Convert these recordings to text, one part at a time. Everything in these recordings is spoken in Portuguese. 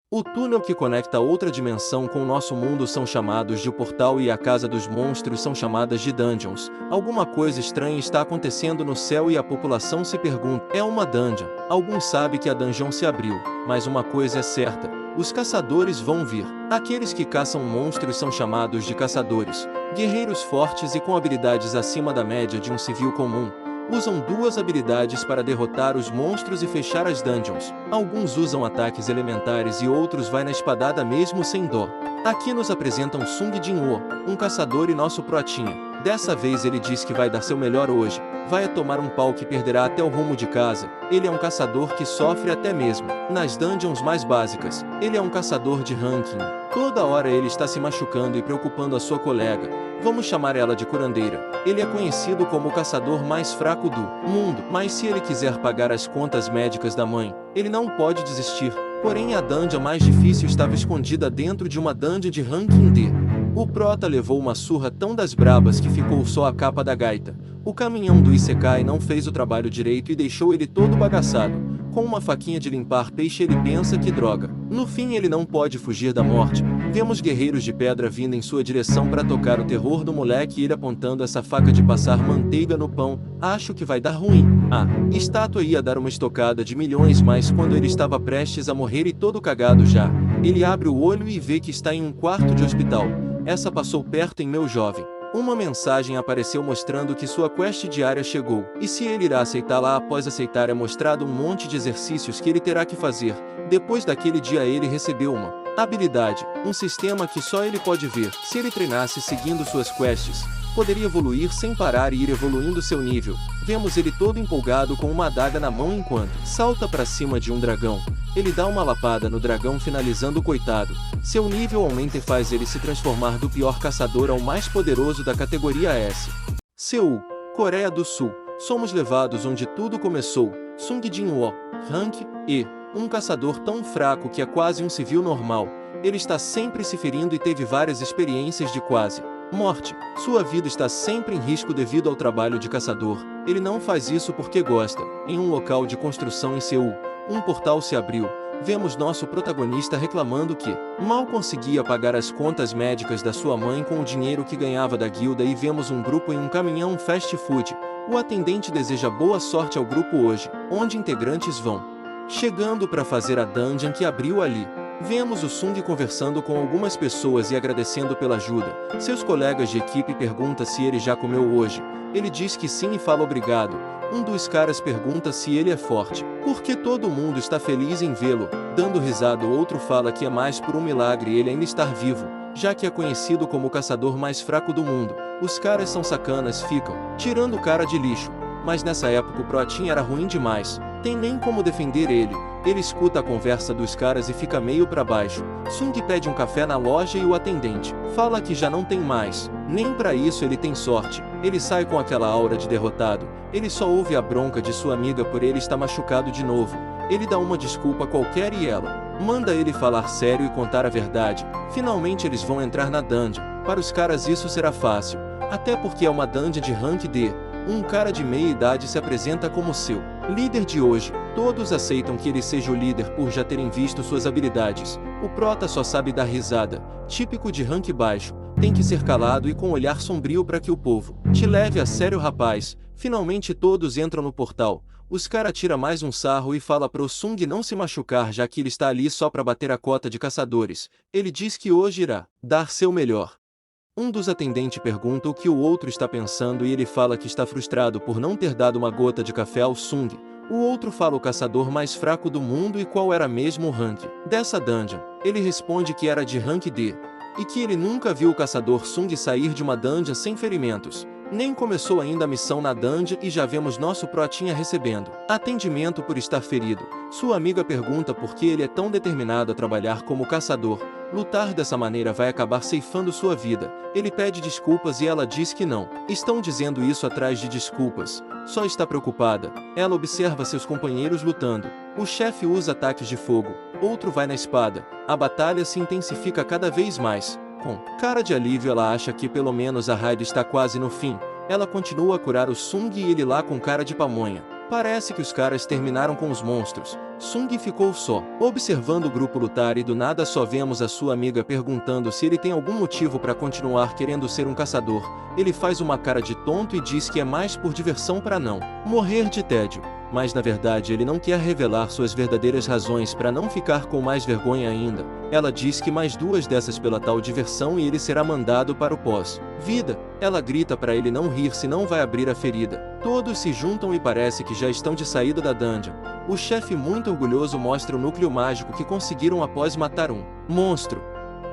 O túnel que conecta outra dimensão com o nosso mundo são chamados de o portal e a casa dos monstros são chamadas de dungeons. Alguma coisa estranha está acontecendo no céu e a população se pergunta: é uma dungeon? Alguns sabem que a dungeon se abriu, mas uma coisa é certa: os caçadores vão vir. Aqueles que caçam monstros são chamados de caçadores. Guerreiros fortes e com habilidades acima da média de um civil comum. Usam duas habilidades para derrotar os monstros e fechar as dungeons. Alguns usam ataques elementares e outros vai na espadada mesmo sem dó. Aqui nos apresentam Sung Jin-woo, um caçador e nosso protinha. Dessa vez ele diz que vai dar seu melhor hoje. Vai a tomar um pau que perderá até o rumo de casa. Ele é um caçador que sofre até mesmo nas dungeons mais básicas. Ele é um caçador de ranking. Toda hora ele está se machucando e preocupando a sua colega. Vamos chamar ela de curandeira. Ele é conhecido como o caçador mais fraco do mundo, mas se ele quiser pagar as contas médicas da mãe, ele não pode desistir. Porém a dungeon mais difícil estava escondida dentro de uma dungeon de ranking D. O prota levou uma surra tão das brabas que ficou só a capa da gaita. O caminhão do Isekai não fez o trabalho direito e deixou ele todo bagaçado. Com uma faquinha de limpar peixe ele pensa que droga. No fim ele não pode fugir da morte. Vemos guerreiros de pedra vindo em sua direção para tocar o terror do moleque e ele apontando essa faca de passar manteiga no pão. Acho que vai dar ruim. A estátua ia dar uma estocada de milhões, mas quando ele estava prestes a morrer e todo cagado já, ele abre o olho e vê que está em um quarto de hospital. Essa passou perto em meu jovem. Uma mensagem apareceu mostrando que sua quest diária chegou, e se ele irá aceitá-la após aceitar é mostrado um monte de exercícios que ele terá que fazer. Depois daquele dia ele recebeu uma habilidade, um sistema que só ele pode ver. Se ele treinasse seguindo suas quests, poderia evoluir sem parar e ir evoluindo seu nível. Vemos ele todo empolgado com uma adaga na mão enquanto salta para cima de um dragão. Ele dá uma lapada no dragão finalizando o coitado. Seu nível aumenta e faz ele se transformar do pior caçador ao mais poderoso da categoria S. Seul, Coreia do Sul. Somos levados onde tudo começou. Sung Jin-woo, Rank E. Um caçador tão fraco que é quase um civil normal. Ele está sempre se ferindo e teve várias experiências de quase morte. Sua vida está sempre em risco devido ao trabalho de caçador. Ele não faz isso porque gosta. Em um local de construção em Seul, um portal se abriu. Vemos nosso protagonista reclamando que mal conseguia pagar as contas médicas da sua mãe com o dinheiro que ganhava da guilda e vemos um grupo em um caminhão fast food. O atendente deseja boa sorte ao grupo hoje, onde integrantes vão chegando para fazer a dungeon que abriu ali. Vemos o Sung conversando com algumas pessoas e agradecendo pela ajuda. Seus colegas de equipe perguntam se ele já comeu hoje. Ele diz que sim e fala obrigado. Um dos caras pergunta se ele é forte, porque todo mundo está feliz em vê-lo. Dando risada, o outro fala que é mais por um milagre ele ainda estar vivo, já que é conhecido como o caçador mais fraco do mundo. Os caras são sacanas, ficam tirando o cara de lixo. Mas nessa época o Protin era ruim demais. Tem nem como defender ele. Ele escuta a conversa dos caras e fica meio pra baixo. Sung pede um café na loja e o atendente fala que já não tem mais. Nem pra isso ele tem sorte. Ele sai com aquela aura de derrotado. Ele só ouve a bronca de sua amiga por ele estar machucado de novo. Ele dá uma desculpa qualquer e ela manda ele falar sério e contar a verdade. Finalmente eles vão entrar na dungeon. Para os caras isso será fácil. Até porque é uma dungeon de rank D. Um cara de meia idade se apresenta como seu líder de hoje. Todos aceitam que ele seja o líder por já terem visto suas habilidades. O prota só sabe dar risada, típico de rank baixo. Tem que ser calado e com olhar sombrio para que o povo te leve a sério, rapaz. Finalmente todos entram no portal. Os cara tira mais um sarro e fala pro Sung não se machucar já que ele está ali só para bater a cota de caçadores. Ele diz que hoje irá dar seu melhor. Um dos atendentes pergunta o que o outro está pensando e ele fala que está frustrado por não ter dado uma gota de café ao Sung. O outro fala o caçador mais fraco do mundo e qual era mesmo o rank dessa dungeon. Ele responde que era de rank D, e que ele nunca viu o caçador Sung sair de uma dungeon sem ferimentos. Nem começou ainda a missão na dungeon e já vemos nosso protinha recebendo atendimento por estar ferido. Sua amiga pergunta por que ele é tão determinado a trabalhar como caçador. Lutar dessa maneira vai acabar ceifando sua vida. Ele pede desculpas e ela diz que não estão dizendo isso atrás de desculpas. Só está preocupada. Ela observa seus companheiros lutando. O chefe usa ataques de fogo. Outro vai na espada. A batalha se intensifica cada vez mais. Com cara de alívio ela acha que pelo menos a raid está quase no fim. Ela continua a curar o Sung e ele lá com cara de pamonha. Parece que os caras terminaram com os monstros. Sung ficou só, observando o grupo lutar e do nada só vemos a sua amiga perguntando se ele tem algum motivo para continuar querendo ser um caçador. Ele faz uma cara de tonto e diz que é mais por diversão para não morrer de tédio. Mas na verdade ele não quer revelar suas verdadeiras razões para não ficar com mais vergonha ainda. Ela diz que mais 2 dessas pela tal diversão e ele será mandado para o pós-vida. Ela grita para ele não rir senão vai abrir a ferida. Todos se juntam e parece que já estão de saída da dungeon. O chefe muito orgulhoso mostra o núcleo mágico que conseguiram após matar um monstro.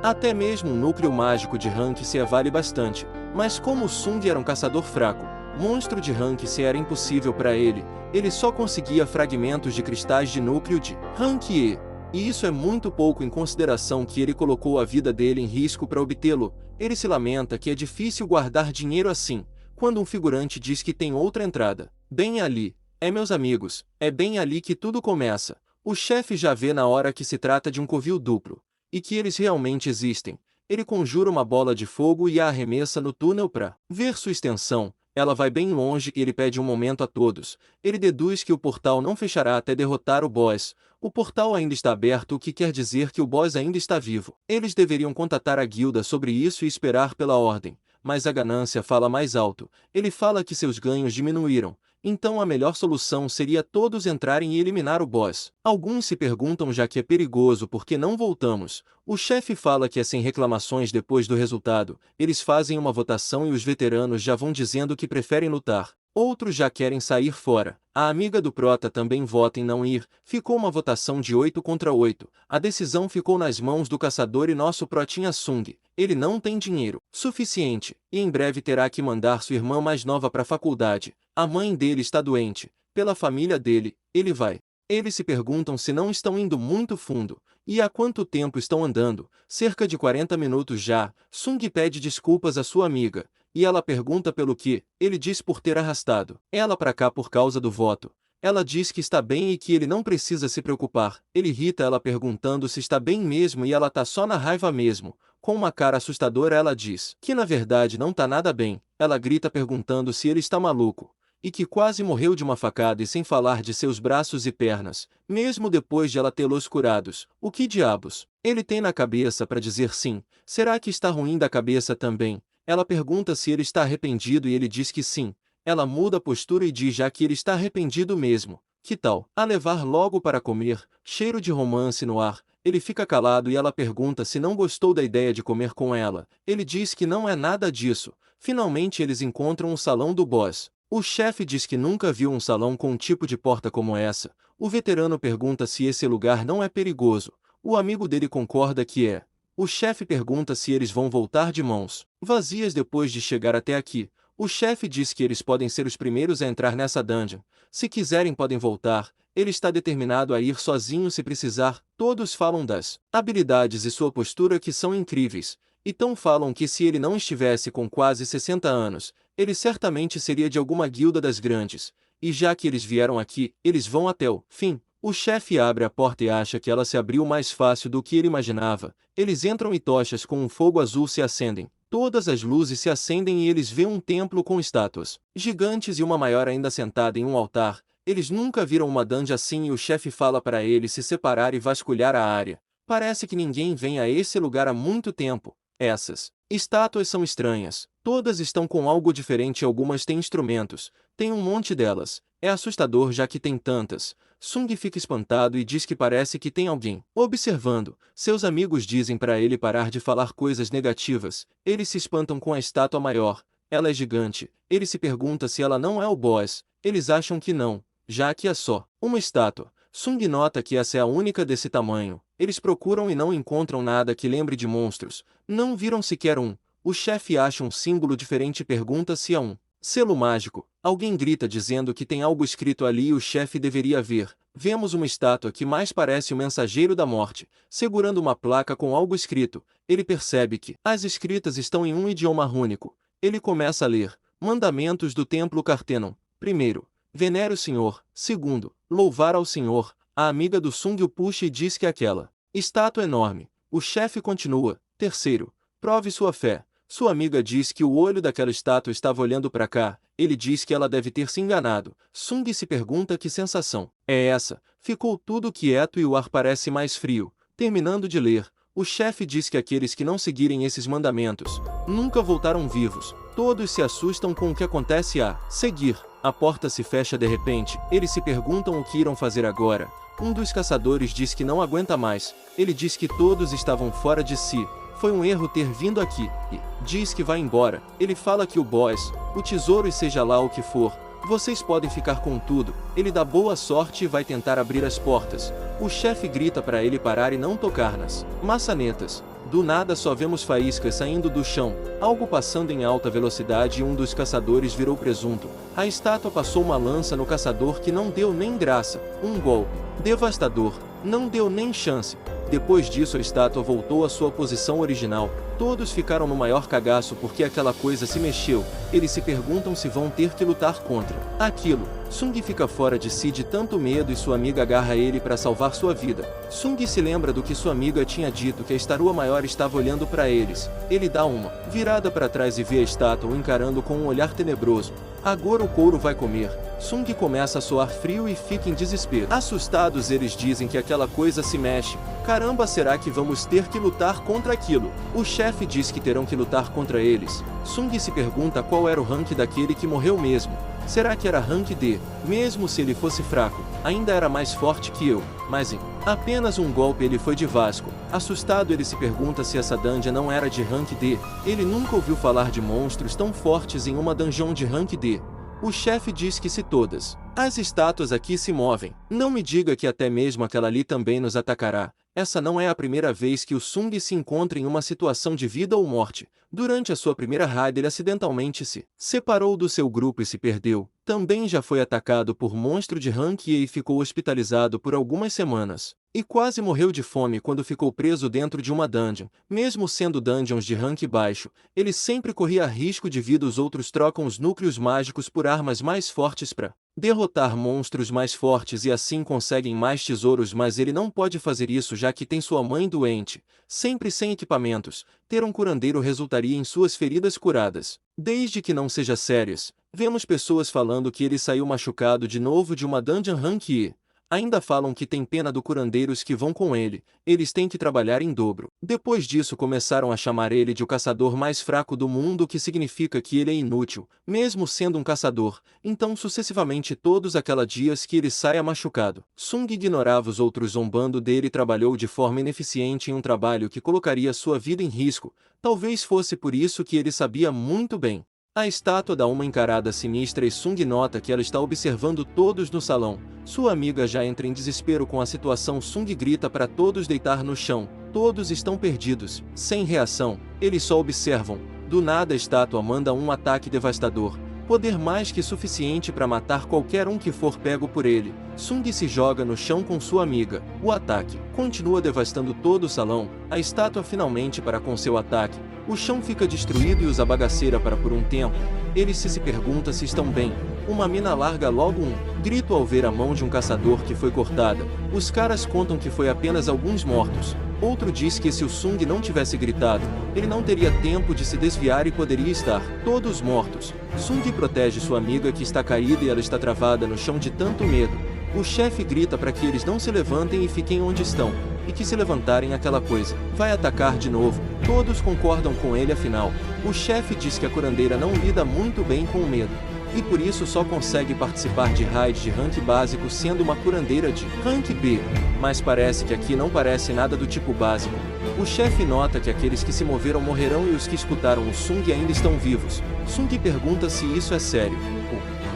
Até mesmo um núcleo mágico de rank C vale bastante, mas como o Sung era um caçador fraco, monstro de rank C era impossível para ele, ele só conseguia fragmentos de cristais de núcleo de rank E. E isso é muito pouco em consideração que ele colocou a vida dele em risco para obtê-lo. Ele se lamenta que é difícil guardar dinheiro assim, quando um figurante diz que tem outra entrada. Bem ali, meus amigos, é bem ali que tudo começa. O chefe já vê na hora que se trata de um covil duplo, e que eles realmente existem. Ele conjura uma bola de fogo e a arremessa no túnel para ver sua extensão. Ela vai bem longe e ele pede um momento a todos. Ele deduz que o portal não fechará até derrotar o boss. O portal ainda está aberto, o que quer dizer que o boss ainda está vivo. Eles deveriam contatar a guilda sobre isso e esperar pela ordem. Mas a ganância fala mais alto. Ele fala que seus ganhos diminuíram. Então a melhor solução seria todos entrarem e eliminar o boss. Alguns se perguntam já que é perigoso por que não voltamos. O chefe fala que é sem reclamações depois do resultado. Eles fazem uma votação e os veteranos já vão dizendo que preferem lutar. Outros já querem sair fora. A amiga do Prota também vota em não ir. Ficou uma votação de 8 contra 8. A decisão ficou nas mãos do caçador e nosso Protinha Sung. Ele não tem dinheiro suficiente, e em breve terá que mandar sua irmã mais nova para a faculdade. A mãe dele está doente. Pela família dele, ele vai. Eles se perguntam se não estão indo muito fundo. E há quanto tempo estão andando? Cerca de 40 minutos já. Sung pede desculpas à sua amiga. E ela pergunta pelo que. Ele diz por ter arrastado ela para cá por causa do voto. Ela diz que está bem e que ele não precisa se preocupar. Ele irrita ela perguntando se está bem mesmo e ela tá só na raiva mesmo. Com uma cara assustadora ela diz que na verdade não tá nada bem. Ela grita perguntando se ele está maluco. E que quase morreu de uma facada e sem falar de seus braços e pernas, mesmo depois de ela tê-los curados. O que diabos ele tem na cabeça para dizer sim? Será que está ruim da cabeça também? Ela pergunta se ele está arrependido e ele diz que sim. Ela muda a postura e diz já que ele está arrependido mesmo. Que tal a levar logo para comer? Cheiro de romance no ar. Ele fica calado e ela pergunta se não gostou da ideia de comer com ela. Ele diz que não é nada disso. Finalmente eles encontram o salão do boss. O chefe diz que nunca viu um salão com um tipo de porta como essa. O veterano pergunta se esse lugar não é perigoso. O amigo dele concorda que é. O chefe pergunta se eles vão voltar de mãos vazias depois de chegar até aqui. O chefe diz que eles podem ser os primeiros a entrar nessa dungeon. Se quiserem podem voltar. Ele está determinado a ir sozinho se precisar. Todos falam das habilidades e sua postura que são incríveis. Então falam que se ele não estivesse com quase 60 anos, ele certamente seria de alguma guilda das grandes. E já que eles vieram aqui, eles vão até o fim. O chefe abre a porta e acha que ela se abriu mais fácil do que ele imaginava. Eles entram e tochas com um fogo azul se acendem. Todas as luzes se acendem e eles veem um templo com estátuas gigantes e uma maior ainda sentada em um altar. Eles nunca viram uma dungeon assim e o chefe fala para eles se separar e vasculhar a área. Parece que ninguém vem a esse lugar há muito tempo. Essas estátuas são estranhas. Todas estão com algo diferente e algumas têm instrumentos. Tem um monte delas. É assustador já que tem tantas. Sung fica espantado e diz que parece que tem alguém observando. Seus amigos dizem para ele parar de falar coisas negativas. Eles se espantam com a estátua maior. Ela é gigante. Ele se pergunta se ela não é o boss. Eles acham que não, já que é só uma estátua. Sung nota que essa é a única desse tamanho. Eles procuram e não encontram nada que lembre de monstros. Não viram sequer um. O chefe acha um símbolo diferente e pergunta se é um selo mágico. Alguém grita dizendo que tem algo escrito ali e o chefe deveria ver. Vemos uma estátua que mais parece o mensageiro da morte, segurando uma placa com algo escrito. Ele percebe que as escritas estão em um idioma rúnico. Ele começa a ler. Mandamentos do Templo Cartenon. Primeiro, venere o Senhor. Segundo, louvar ao Senhor. A amiga do Sung o puxa e diz que aquela estátua é enorme. O chefe continua. Terceiro, prove sua fé. Sua amiga diz que o olho daquela estátua estava olhando para cá. Ele diz que ela deve ter se enganado. Sung se pergunta que sensação é essa. Ficou tudo quieto e o ar parece mais frio. Terminando de ler, o chefe diz que aqueles que não seguirem esses mandamentos nunca voltaram vivos. Todos se assustam com o que acontece a seguir. A porta se fecha de repente. Eles se perguntam o que irão fazer agora. Um dos caçadores diz que não aguenta mais. Ele diz que todos estavam fora de si. Foi um erro ter vindo aqui. E diz que vai embora. Ele fala que o boss, o tesouro e seja lá o que for, vocês podem ficar com tudo. Ele dá boa sorte e vai tentar abrir as portas. O chefe grita para ele parar e não tocar nas maçanetas. Do nada só vemos faíscas saindo do chão, algo passando em alta velocidade e um dos caçadores virou presunto. A estátua passou uma lança no caçador que não deu nem graça. Um golpe devastador. Não deu nem chance. Depois disso a estátua voltou à sua posição original. Todos ficaram no maior cagaço porque aquela coisa se mexeu. Eles se perguntam se vão ter que lutar contra aquilo. Sung fica fora de si de tanto medo e sua amiga agarra ele para salvar sua vida. Sung se lembra do que sua amiga tinha dito, que a estátua maior estava olhando para eles. Ele dá uma virada para trás e vê a estátua o encarando com um olhar tenebroso. Agora o couro vai comer. Sung começa a soar frio e fica em desespero. Assustados eles dizem que aquela coisa se mexe. Caramba, será que vamos ter que lutar contra aquilo? O chefe diz que terão que lutar contra eles. Sung se pergunta qual era o rank daquele que morreu mesmo. Será que era rank D? Mesmo se ele fosse fraco, ainda era mais forte que eu. Mas em apenas um golpe ele foi de Vasco. Assustado ele se pergunta se essa dungeon não era de rank D. Ele nunca ouviu falar de monstros tão fortes em uma dungeon de rank D. O chefe diz que se todas as estátuas aqui se movem, não me diga que até mesmo aquela ali também nos atacará. Essa não é a primeira vez que o Sung se encontra em uma situação de vida ou morte. Durante a sua primeira raid ele acidentalmente se separou do seu grupo e se perdeu. Também já foi atacado por monstro de rank E e ficou hospitalizado por algumas semanas. E quase morreu de fome quando ficou preso dentro de uma dungeon. Mesmo sendo dungeons de rank baixo, ele sempre corria risco de vida. Os outros trocam os núcleos mágicos por armas mais fortes para derrotar monstros mais fortes e assim conseguem mais tesouros, mas ele não pode fazer isso já que tem sua mãe doente, sempre sem equipamentos. Ter um curandeiro resultaria em suas feridas curadas, desde que não seja sérias. Vemos pessoas falando que ele saiu machucado de novo de uma dungeon rank E. Ainda falam que tem pena do curandeiros que vão com ele, eles têm que trabalhar em dobro. Depois disso começaram a chamar ele de o caçador mais fraco do mundo, o que significa que ele é inútil, mesmo sendo um caçador. Então sucessivamente todos aqueles dias que ele saia machucado. Sung ignorava os outros zombando dele e trabalhou de forma ineficiente em um trabalho que colocaria sua vida em risco. Talvez fosse por isso que ele sabia muito bem. A estátua dá uma encarada sinistra e Sung nota que ela está observando todos no salão. Sua amiga já entra em desespero com a situação. Sung grita para todos deitar no chão. Todos estão perdidos, sem reação. Eles só observam. Do nada a estátua manda um ataque devastador. Poder mais que suficiente para matar qualquer um que for pego por ele. Sung se joga no chão com sua amiga. O ataque continua devastando todo o salão. A estátua finalmente para com seu ataque. O chão fica destruído e usa a bagaceira para por um tempo. Ele se pergunta se estão bem. Uma mina larga logo um grito ao ver a mão de um caçador que foi cortada. Os caras contam que foi apenas alguns mortos. Outro diz que se o Sung não tivesse gritado, ele não teria tempo de se desviar e poderia estar todos mortos. Sung protege sua amiga que está caída e ela está travada no chão de tanto medo. O chefe grita para que eles não se levantem e fiquem onde estão, e que se levantarem aquela coisa vai atacar de novo. Todos concordam com ele afinal. O chefe diz que a curandeira não lida muito bem com o medo, e por isso só consegue participar de raids de rank básico sendo uma curandeira de rank B. Mas parece que aqui não parece nada do tipo básico. O chefe nota que aqueles que se moveram morrerão e os que escutaram o Sung ainda estão vivos. Sung pergunta se isso é sério.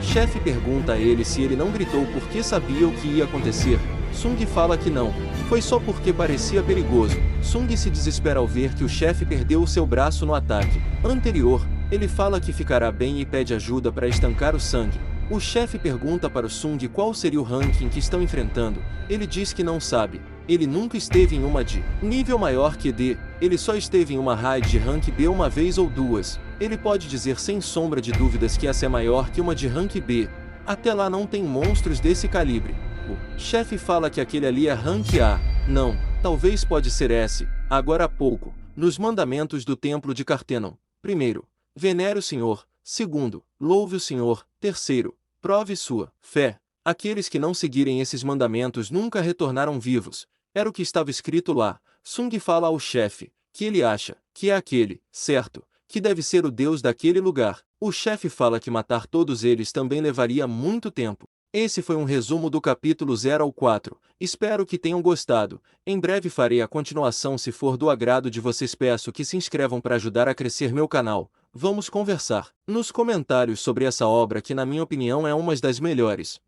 O chefe pergunta a ele se ele não gritou porque sabia o que ia acontecer. Sung fala que não, foi só porque parecia perigoso. Sung se desespera ao ver que o chefe perdeu o seu braço no ataque anterior. Ele fala que ficará bem e pede ajuda para estancar o sangue. O chefe pergunta para o Sung qual seria o ranking que estão enfrentando. Ele diz que não sabe. Ele nunca esteve em uma de nível maior que D. Ele só esteve em uma raid de rank B uma vez ou duas. Ele pode dizer sem sombra de dúvidas que essa é maior que uma de rank B. Até lá não tem monstros desse calibre. O chefe fala que aquele ali é rank A. Não, talvez pode ser S. Agora há pouco, nos mandamentos do templo de Cartenon. Primeiro, venere o Senhor. Segundo, louve o Senhor. Terceiro, prove sua fé. Aqueles que não seguirem esses mandamentos nunca retornaram vivos. Era o que estava escrito lá. Sung fala ao chefe, que ele acha que é aquele, certo, que deve ser o Deus daquele lugar. O chefe fala que matar todos eles também levaria muito tempo. Esse foi um resumo do capítulo 0 ao 4. Espero que tenham gostado. Em breve farei a continuação se for do agrado de vocês. Peço que se inscrevam para ajudar a crescer meu canal. Vamos conversar nos comentários sobre essa obra que na minha opinião é uma das melhores.